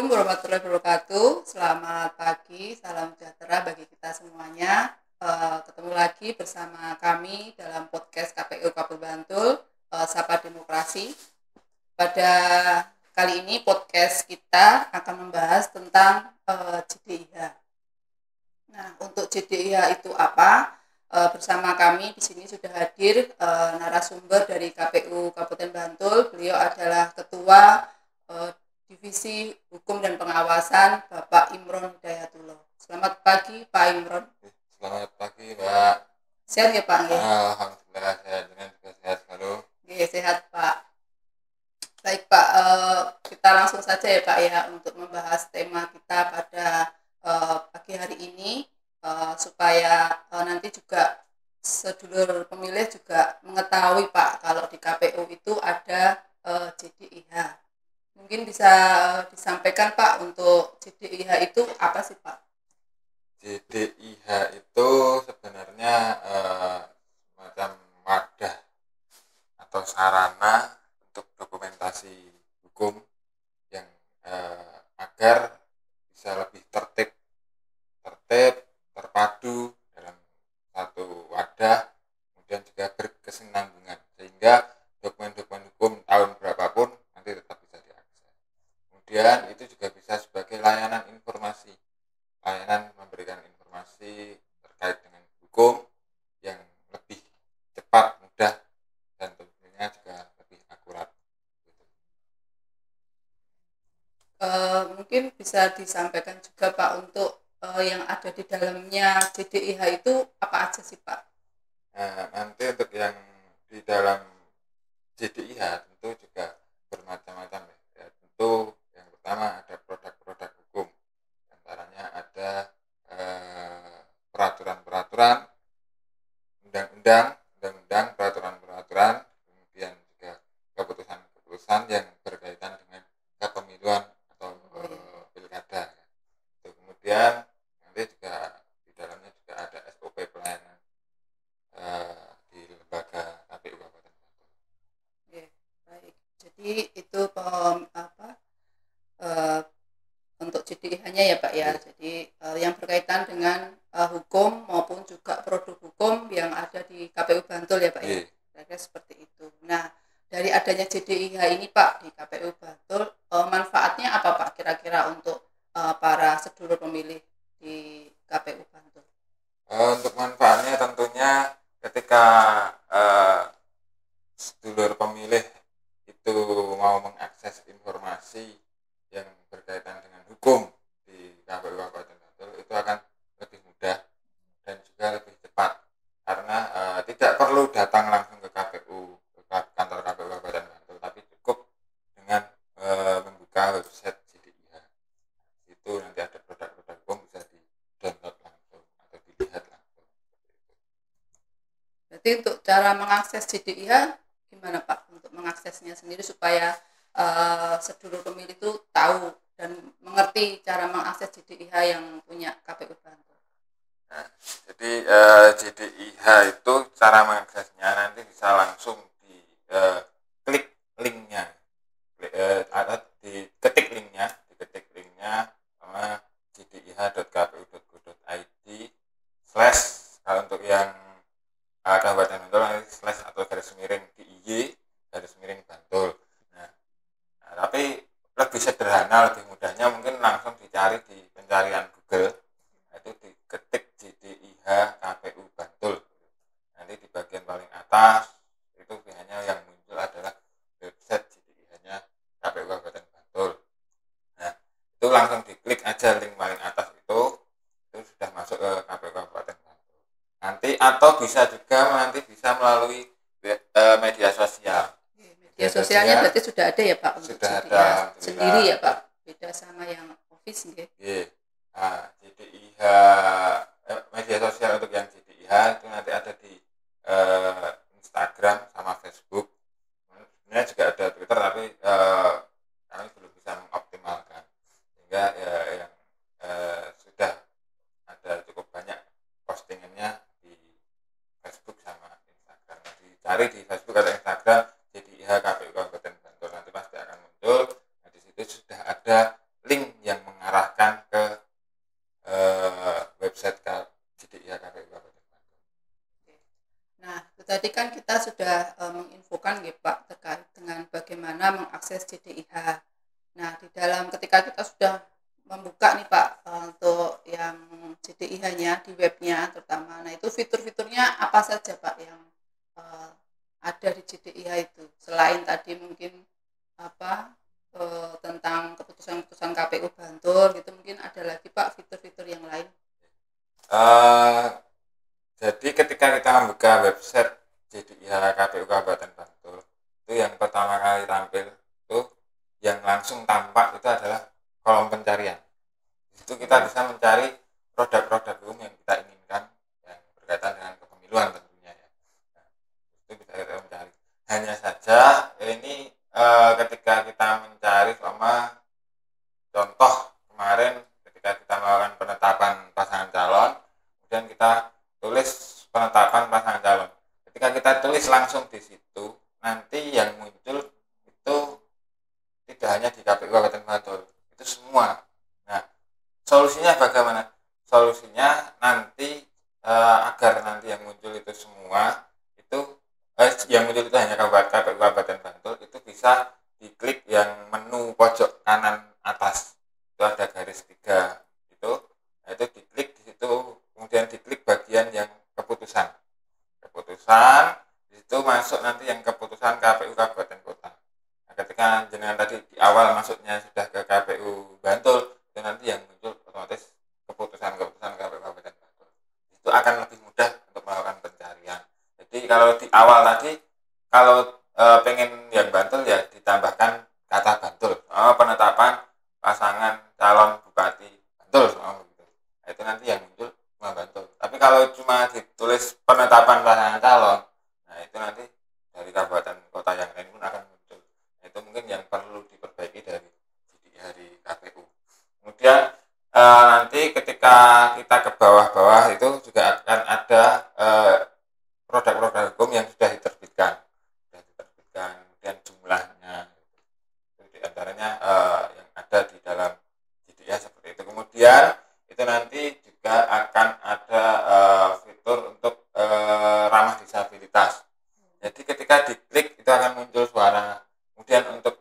Assalamualaikum warahmatullahi wabarakatuh. Selamat pagi, salam sejahtera bagi kita semuanya. Ketemu lagi bersama kami dalam podcast KPU Kabupaten Bantul, Sapa Demokrasi. Pada kali ini podcast kita akan membahas tentang JDIH. Nah, untuk JDIH itu apa? Bersama kami di sini sudah hadir narasumber dari KPU Kabupaten Bantul. Beliau adalah Ketua Divisi Hukum dan Pengawasan, Bapak Imron Hidayatullah. Selamat pagi, Pak Imron. Selamat pagi, Mbak. Sehat ya, Pak? Alhamdulillah sehat, dengan juga sehat selalu. Sehat, Pak. Baik, Pak. Kita langsung saja ya, Pak, ya, untuk membahas tema kita pada pagi hari ini, supaya nanti juga sedulur pemilih juga mengetahui, Pak, kalau di KPU itu ada JDIH. Mungkin bisa disampaikan, Pak, untuk JDIH itu apa sih, Pak? JDIH itu sebenarnya semacam wadah atau sarana untuk dokumentasi hukum yang agar bisa lebih tertib, terpadu dalam satu wadah, kemudian juga berkesinambungan, sehingga dokumen-dokumen hukum tahun berapapun nanti tetap bisa diakses. Kemudian itu juga bisa sebagai layanan informasi, layanan memberikan informasi terkait dengan hukum yang lebih cepat, mudah, dan tentunya juga lebih akurat. Mungkin bisa disampaikan juga, Pak, untuk yang ada di dalamnya JDIH itu apa aja sih, Pak? Nah, nanti untuk yang di dalam JDIH tentu juga bermacam-macam ya. Tentu yang pertama ada produk-produk hukum, antaranya ada peraturan-peraturan, undang-undang, peraturan-peraturan, kemudian juga keputusan-keputusan yang berkaitan dengan kepemiluan atau pilkada. Kemudian nanti juga di dalamnya juga ada SOP pelayanan di lembaga KPU Kabupaten Bantul. Baik. Jadi itu untuk JDIH-nya ya, Pak, ya. Jadi yang berkaitan dengan hukum maupun juga produk hukum yang ada di KPU Bantul ya, Pak, ya. Kira-kira seperti itu. Nah, dari adanya JDIH ini, Pak, di KPU Bantul, manfaatnya apa, Pak, kira-kira untuk para sedulur pemilih di KPU Bantul? Untuk manfaatnya tentunya ketika sedulur pemilih itu mau mengakses informasi yang berkaitan dengan hukum di KPU Kabupaten Bantul, itu akan lebih mudah dan juga lebih cepat, karena tidak perlu datang langsung ke KPU, ke kantor KPU Kabupaten Bantul, tapi cukup dengan membuka website JDIH. Itu nanti ada produk-produk hukum bisa di-download langsung atau dilihat langsung. Berarti untuk cara mengakses JDIH gimana, Pak, untuk mengaksesnya sendiri supaya sedulur pemilih itu tahu dan mengerti cara mengakses JDIH yang punya KPU Bantul? Nah, jadi JDIH itu cara mengaksesnya nanti bisa langsung di klik linknya, atau diketik linknya sama jdih.kpu.go.id/ kalau untuk yang Kabupaten Bantul nanti slash atau garis miring DIY garis miring Bantul. Nah, tapi lebih sederhana, lebih mudahnya mungkin langsung dicari di pencarian Google, itu diketik JDIH KPU Bantul. Nanti di bagian paling atas itu biasanya yang muncul adalah website JDIH-nya KPU Kabupaten Bantul. Nah, itu langsung diklik aja link paling atas itu sudah masuk ke KPU Kabupaten Bantul. Nanti atau bisa juga melalui media sosial. Media sosialnya berarti sudah ada ya, Pak, untuk sudah JDIH ada sendiri ya, Pak, beda sama yang office nggih. Nah, JDIH media sosial untuk yang JDIH itu nanti ada di Instagram sama Facebook. Sebenarnya juga ada Twitter, tapi kami belum bisa mengoptimalkan, sehingga yang sudah ada cukup banyak postingannya di Facebook sama Instagram. Dicari di Facebook atau Instagram JDIH KPU Kabupaten Bantul, nanti pasti akan muncul. Nah, di situ sudah ada website JDIH KPU Kabupaten Bantul. Nah, itu tadi kan kita sudah menginfokan ya Pak terkait dengan bagaimana mengakses JDIH. Nah, di dalam ketika kita sudah membuka nih Pak untuk yang JDIH-nya di webnya terutama. Nah, itu fitur-fiturnya apa saja Pak yang ada di JDIH itu? Selain tadi mungkin apa tentang keputusan-keputusan KPU Bantul gitu, mungkin ada lagi Pak fitur-fitur yang lain. Jadi ketika kita membuka website JDIH KPU Kabupaten Bantul, itu yang pertama kali tampil itu yang langsung tampak itu adalah kolom pencarian. Di situ kita bisa mencari produk-produk hukum yang kita inginkan yang berkaitan dengan kepemiluan tentunya ya. Nah, itu bisa kita mencari. Hanya saja ini ketika kita mencari sama contoh kemarin ketika kita melakukan penetapan pasangan calon, kemudian kita tulis penetapan pasangan calon. Ketika kita tulis langsung di situ, nanti yang muncul itu tidak hanya di KPU Kabupaten Bantul, itu semua. Nah, solusinya bagaimana? Solusinya nanti agar nanti yang muncul itu semua itu yang muncul itu hanya KPU Kabupaten Bantul, itu bisa diklik yang menu pojok kanan atas. Itu ada garis 3 itu. Nah, itu diklik di situ, kemudian diklik bagian yang keputusan. Di situ masuk nanti yang keputusan KPU Kabupaten Kota. Nah, ketika jenengan tadi di awal masuknya sudah ke KPU Bantul, itu nanti yang muncul otomatis keputusan KPU Kabupaten Bantul. Itu akan lebih mudah untuk melakukan pencarian. Jadi kalau di awal tadi, kalau pengen yang Bantul ya ditambahkan kata Bantul. Penetapan pasangan calon bupati Bantul. Nah, itu nanti yang muncul cuma Bantul. Tapi kalau cuma ditulis penetapan pasangan calon, nah itu nanti dari kabupaten kota yang lain pun akan muncul. Nah, itu mungkin yang perlu diperbaiki dari KPU. Kemudian nanti ketika kita ke bawah-bawah itu juga akan ada produk-produk hukum yang sudah diterbitkan, kemudian jumlahnya, itu diantaranya yang ada di dalam JDIH seperti itu. Kemudian itu nanti juga akan ada fitur untuk ramah disabilitas. Jadi ketika diklik itu akan muncul suara. Kemudian untuk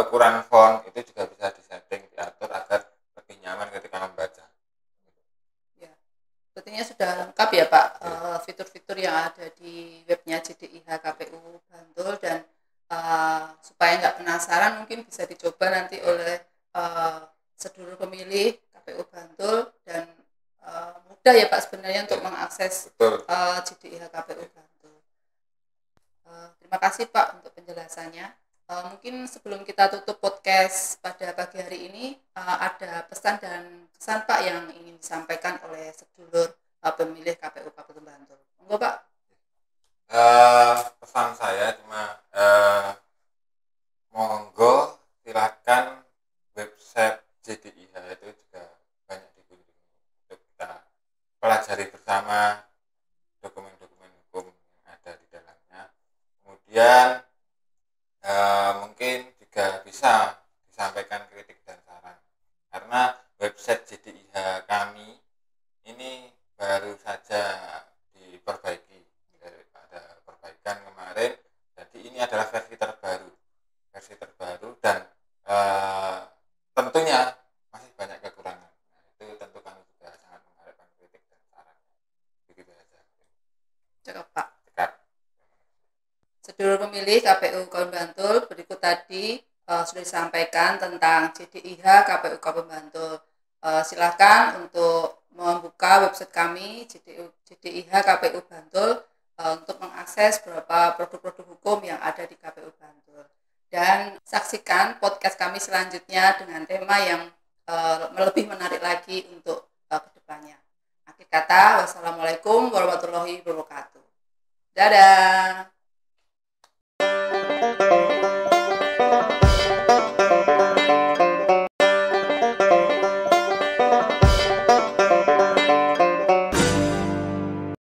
ukuran font itu juga bisa disetting, diatur agar lebih nyaman ketika membaca. Ya, sepertinya sudah lengkap ya Pak fitur-fitur yang ada di webnya JDIH KPU Bantul, dan supaya nggak penasaran mungkin bisa dicoba nanti oleh sedulur pemilih KPU Bantul, dan mudah ya Pak sebenarnya untuk mengakses JDIH KPU Bantul. Terima kasih Pak untuk penjelasannya. Mungkin sebelum kita tutup podcast pada pagi hari ini, ada pesan dan kesan Pak yang ingin disampaikan oleh sedulur pemilih KPU Kabupaten Bantul. Monggo Pak. Pesan saya cuma monggo silakan website JDIH itu juga banyak dikunjungi untuk kita pelajari bersama dokumen-dokumen hukum yang ada di dalamnya. Kemudian mungkin juga bisa disampaikan kritik dan saran, karena website JDIH kami ini baru saja diperbaiki, ada perbaikan kemarin. Jadi ini adalah versi terbaru dan tentunya masih banyak kekurangan. Nah, itu tentu kami juga sangat mengharapkan kritik dan sarannya. Begitu saja. Cakep Pak. Sedulur pemilih KPU Kabupaten Bantul, berikut tadi sudah disampaikan tentang JDIH KPU Kabupaten Bantul. Silakan untuk membuka website kami JDIH KPU Bantul untuk mengakses beberapa produk-produk hukum yang ada di KPU Bantul. Dan saksikan podcast kami selanjutnya dengan tema yang lebih menarik lagi untuk kedepannya. Akhir kata, wassalamualaikum warahmatullahi wabarakatuh. Dadah.